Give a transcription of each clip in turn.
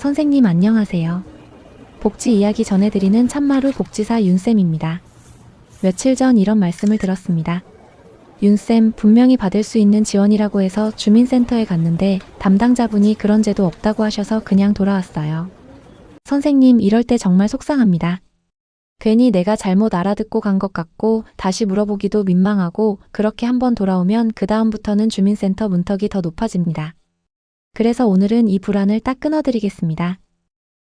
선생님 안녕하세요. 복지 이야기 전해드리는 참마루 복지사 윤쌤입니다. 며칠 전 이런 말씀을 들었습니다. 윤쌤, 분명히 받을 수 있는 지원이라고 해서 주민센터에 갔는데 담당자분이 그런 제도 없다고 하셔서 그냥 돌아왔어요. 선생님, 이럴 때 정말 속상합니다. 괜히 내가 잘못 알아듣고 간 것 같고 다시 물어보기도 민망하고 그렇게 한번 돌아오면 그 다음부터는 주민센터 문턱이 더 높아집니다. 그래서 오늘은 이 불안을 딱 끊어드리겠습니다.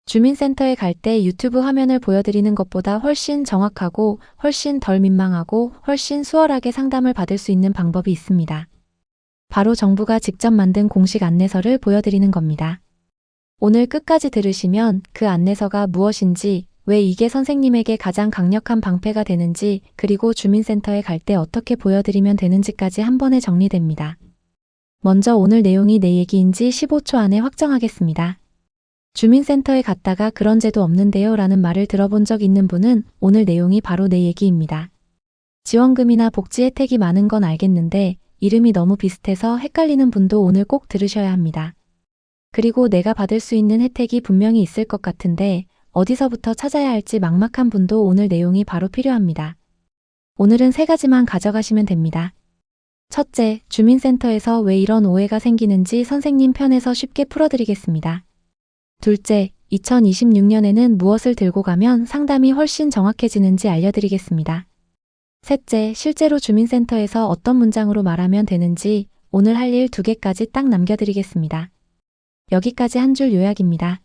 주민센터에 갈 때 유튜브 화면을 보여드리는 것보다 훨씬 정확하고 훨씬 덜 민망하고 훨씬 수월하게 상담을 받을 수 있는 방법이 있습니다. 바로 정부가 직접 만든 공식 안내서를 보여드리는 겁니다. 오늘 끝까지 들으시면 그 안내서가 무엇인지, 왜 이게 선생님에게 가장 강력한 방패가 되는지, 그리고 주민센터에 갈 때 어떻게 보여드리면 되는지까지 한 번에 정리됩니다. 먼저 오늘 내용이 내 얘기인지 15초 안에 확정하겠습니다. 주민센터에 갔다가 그런 제도 없는데요 라는 말을 들어본 적 있는 분은 오늘 내용이 바로 내 얘기입니다. 지원금이나 복지 혜택이 많은 건 알겠는데 이름이 너무 비슷해서 헷갈리는 분도 오늘 꼭 들으셔야 합니다. 그리고 내가 받을 수 있는 혜택이 분명히 있을 것 같은데 어디서부터 찾아야 할지 막막한 분도 오늘 내용이 바로 필요합니다. 오늘은 3가지만 가져가시면 됩니다. 첫째, 주민센터에서 왜 이런 오해가 생기는지 선생님 편에서 쉽게 풀어드리겠습니다. 둘째, 2026년에는 무엇을 들고 가면 상담이 훨씬 정확해지는지 알려드리겠습니다. 셋째, 실제로 주민센터에서 어떤 문장으로 말하면 되는지 오늘 할 일 2개까지 딱 남겨드리겠습니다. 여기까지 한 줄 요약입니다.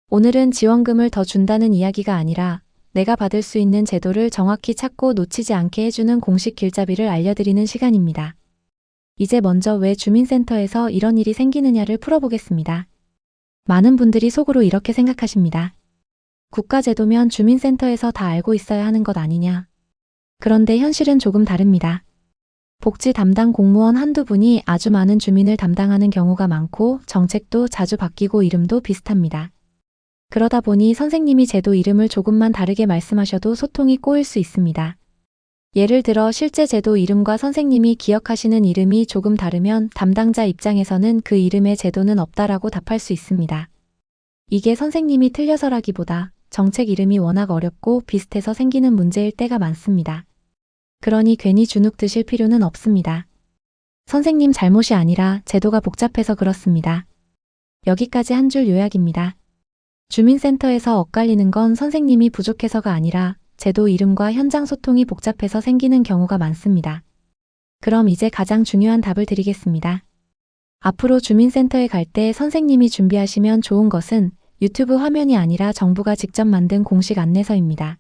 오늘은 지원금을 더 준다는 이야기가 아니라 내가 받을 수 있는 제도를 정확히 찾고 놓치지 않게 해주는 공식 길잡이를 알려드리는 시간입니다. 이제 먼저 왜 주민센터에서 이런 일이 생기느냐를 풀어보겠습니다. 많은 분들이 속으로 이렇게 생각하십니다. 국가제도면 주민센터에서 다 알고 있어야 하는 것 아니냐. 그런데 현실은 조금 다릅니다. 복지 담당 공무원 한두 분이 아주 많은 주민을 담당하는 경우가 많고 정책도 자주 바뀌고 이름도 비슷합니다. 그러다 보니 선생님이 제도 이름을 조금만 다르게 말씀하셔도 소통이 꼬일 수 있습니다. 예를 들어 실제 제도 이름과 선생님이 기억하시는 이름이 조금 다르면 담당자 입장에서는 그 이름의 제도는 없다라고 답할 수 있습니다. 이게 선생님이 틀려서라기보다 정책 이름이 워낙 어렵고 비슷해서 생기는 문제일 때가 많습니다. 그러니 괜히 주눅 드실 필요는 없습니다. 선생님 잘못이 아니라 제도가 복잡해서 그렇습니다. 여기까지 한 줄 요약입니다. 주민센터에서 엇갈리는 건 선생님이 부족해서가 아니라 제도 이름과 현장 소통이 복잡해서 생기는 경우가 많습니다. 그럼 이제 가장 중요한 답을 드리겠습니다. 앞으로 주민센터에 갈 때 선생님이 준비하시면 좋은 것은 유튜브 화면이 아니라 정부가 직접 만든 공식 안내서입니다.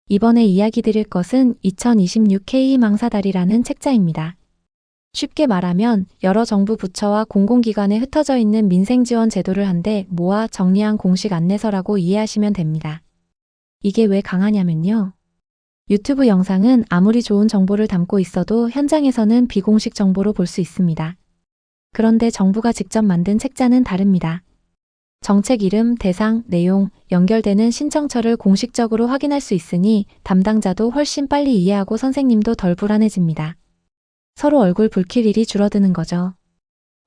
이번에 이야기 드릴 것은 2026 K망사다리라는 책자입니다. 쉽게 말하면 여러 정부 부처와 공공기관에 흩어져 있는 민생지원 제도를 한데 모아 정리한 공식 안내서라고 이해하시면 됩니다. 이게 왜 강하냐면요. 유튜브 영상은 아무리 좋은 정보를 담고 있어도 현장에서는 비공식 정보로 볼 수 있습니다. 그런데 정부가 직접 만든 책자는 다릅니다. 정책 이름, 대상, 내용, 연결되는 신청처를 공식적으로 확인할 수 있으니 담당자도 훨씬 빨리 이해하고 선생님도 덜 불안해집니다. 서로 얼굴 붉힐 일이 줄어드는 거죠.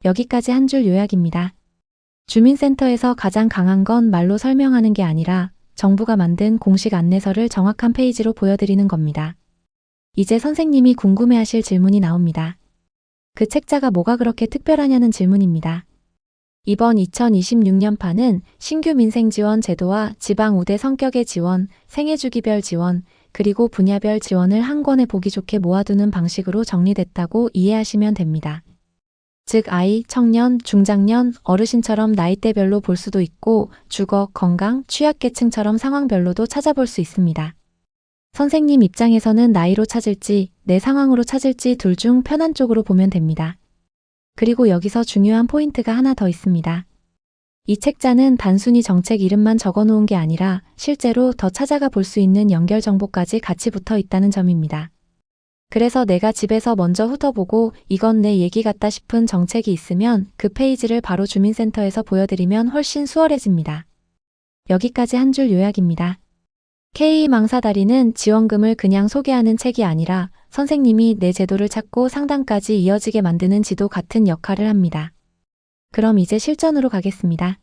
여기까지 한 줄 요약입니다. 주민센터에서 가장 강한 건 말로 설명하는 게 아니라 정부가 만든 공식 안내서를 정확한 페이지로 보여드리는 겁니다. 이제 선생님이 궁금해하실 질문이 나옵니다. 그 책자가 뭐가 그렇게 특별하냐는 질문입니다. 이번 2026년판은 신규 민생지원 제도와 지방 우대 성격의 지원, 생애주기별 지원, 그리고 분야별 지원을 한 권에 보기 좋게 모아두는 방식으로 정리됐다고 이해하시면 됩니다. 즉 아이, 청년, 중장년, 어르신처럼 나이대별로 볼 수도 있고 주거, 건강, 취약계층처럼 상황별로도 찾아볼 수 있습니다. 선생님 입장에서는 나이로 찾을지 내 상황으로 찾을지 둘 중 편한 쪽으로 보면 됩니다. 그리고 여기서 중요한 포인트가 하나 더 있습니다. 이 책자는 단순히 정책 이름만 적어놓은 게 아니라 실제로 더 찾아가 볼 수 있는 연결 정보까지 같이 붙어 있다는 점입니다. 그래서 내가 집에서 먼저 훑어보고 이건 내 얘기 같다 싶은 정책이 있으면 그 페이지를 바로 주민센터에서 보여드리면 훨씬 수월해집니다. 여기까지 한 줄 요약입니다. K망사다리는 지원금을 그냥 소개하는 책이 아니라 선생님이 내 제도를 찾고 상담까지 이어지게 만드는 지도 같은 역할을 합니다. 그럼 이제 실전으로 가겠습니다.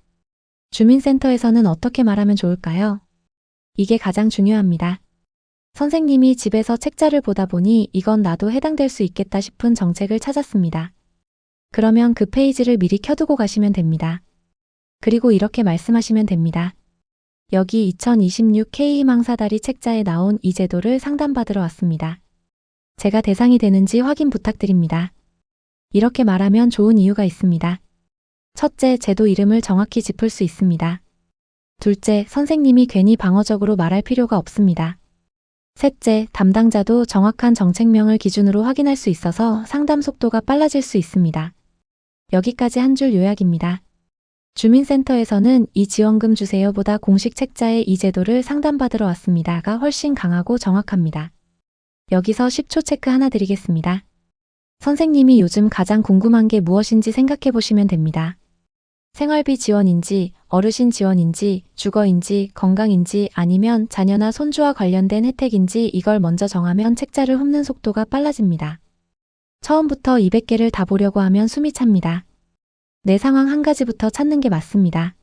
주민센터에서는 어떻게 말하면 좋을까요? 이게 가장 중요합니다. 선생님이 집에서 책자를 보다 보니 이건 나도 해당될 수 있겠다 싶은 정책을 찾았습니다. 그러면 그 페이지를 미리 켜두고 가시면 됩니다. 그리고 이렇게 말씀하시면 됩니다. 여기 2026 K희망사다리 책자에 나온 이 제도를 상담받으러 왔습니다. 제가 대상이 되는지 확인 부탁드립니다. 이렇게 말하면 좋은 이유가 있습니다. 첫째, 제도 이름을 정확히 짚을 수 있습니다. 둘째, 선생님이 괜히 방어적으로 말할 필요가 없습니다. 셋째, 담당자도 정확한 정책명을 기준으로 확인할 수 있어서 상담 속도가 빨라질 수 있습니다. 여기까지 한 줄 요약입니다. 주민센터에서는 이 지원금 주세요보다 공식 책자의 이 제도를 상담받으러 왔습니다가 훨씬 강하고 정확합니다. 여기서 10초 체크 하나 드리겠습니다. 선생님이 요즘 가장 궁금한 게 무엇인지 생각해 보시면 됩니다. 생활비 지원인지, 어르신 지원인지, 주거인지, 건강인지 아니면 자녀나 손주와 관련된 혜택인지 이걸 먼저 정하면 책자를 훑는 속도가 빨라집니다. 처음부터 200개를 다 보려고 하면 숨이 찹니다. 내 상황 한 가지부터 찾는 게 맞습니다.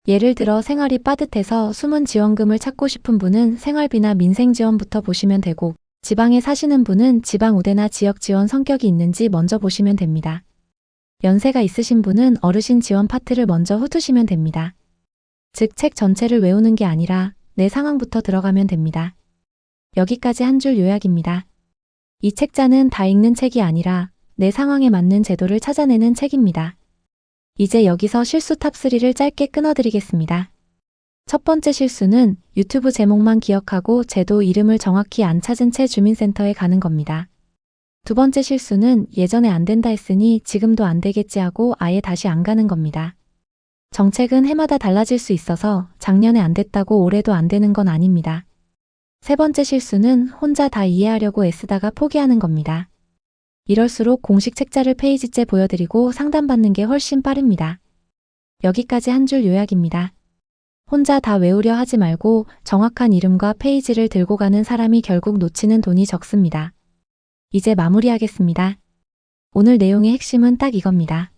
예를 들어 생활이 빠듯해서 숨은 지원금을 찾고 싶은 분은 생활비나 민생지원부터 보시면 되고, 지방에 사시는 분은 지방 우대나 지역 지원 성격이 있는지 먼저 보시면 됩니다. 연세가 있으신 분은 어르신 지원 파트를 먼저 훑으시면 됩니다. 즉, 책 전체를 외우는 게 아니라 내 상황부터 들어가면 됩니다. 여기까지 한 줄 요약입니다. 이 책자는 다 읽는 책이 아니라 내 상황에 맞는 제도를 찾아내는 책입니다. 이제 여기서 실수 탑3를 짧게 끊어드리겠습니다. 첫 번째 실수는 유튜브 제목만 기억하고 제도 이름을 정확히 안 찾은 채 주민센터에 가는 겁니다. 두 번째 실수는 예전에 안 된다 했으니 지금도 안 되겠지 하고 아예 다시 안 가는 겁니다. 정책은 해마다 달라질 수 있어서 작년에 안 됐다고 올해도 안 되는 건 아닙니다. 세 번째 실수는 혼자 다 이해하려고 애쓰다가 포기하는 겁니다. 이럴수록 공식 책자를 페이지째 보여드리고 상담받는 게 훨씬 빠릅니다. 여기까지 한 줄 요약입니다. 혼자 다 외우려 하지 말고 정확한 이름과 페이지를 들고 가는 사람이 결국 놓치는 돈이 적습니다. 이제 마무리하겠습니다. 오늘 내용의 핵심은 딱 이겁니다.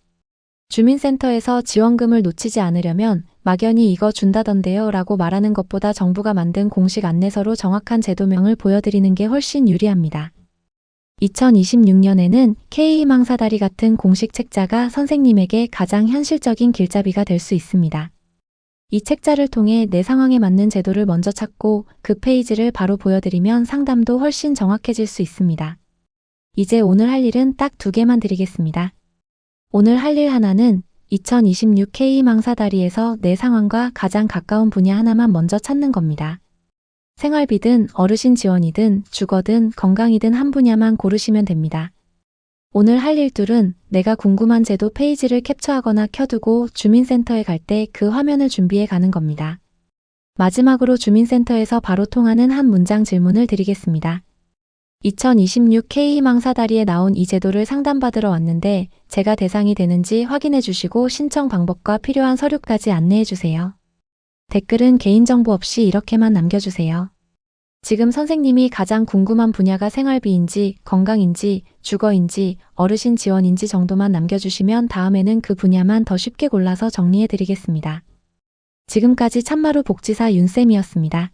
주민센터에서 지원금을 놓치지 않으려면 막연히 이거 준다던데요 라고 말하는 것보다 정부가 만든 공식 안내서로 정확한 제도명을 보여드리는 게 훨씬 유리합니다. 2026년에는 K희망사다리 같은 공식 책자가 선생님에게 가장 현실적인 길잡이가 될 수 있습니다. 이 책자를 통해 내 상황에 맞는 제도를 먼저 찾고 그 페이지를 바로 보여드리면 상담도 훨씬 정확해질 수 있습니다. 이제 오늘 할 일은 딱 2개만 드리겠습니다. 오늘 할 일 하나는 2026 K희망사다리에서 내 상황과 가장 가까운 분야 하나만 먼저 찾는 겁니다. 생활비든 어르신 지원이든 주거든 건강이든 한 분야만 고르시면 됩니다. 오늘 할 일 둘은 내가 궁금한 제도 페이지를 캡처하거나 켜두고 주민센터에 갈 때 그 화면을 준비해 가는 겁니다. 마지막으로 주민센터에서 바로 통하는 한 문장 질문을 드리겠습니다. 2026 K희망사다리에 나온 이 제도를 상담받으러 왔는데 제가 대상이 되는지 확인해 주시고 신청 방법과 필요한 서류까지 안내해 주세요. 댓글은 개인정보 없이 이렇게만 남겨주세요. 지금 선생님이 가장 궁금한 분야가 생활비인지, 건강인지, 주거인지, 어르신 지원인지 정도만 남겨주시면 다음에는 그 분야만 더 쉽게 골라서 정리해 드리겠습니다. 지금까지 참마루 복지사 윤쌤이었습니다.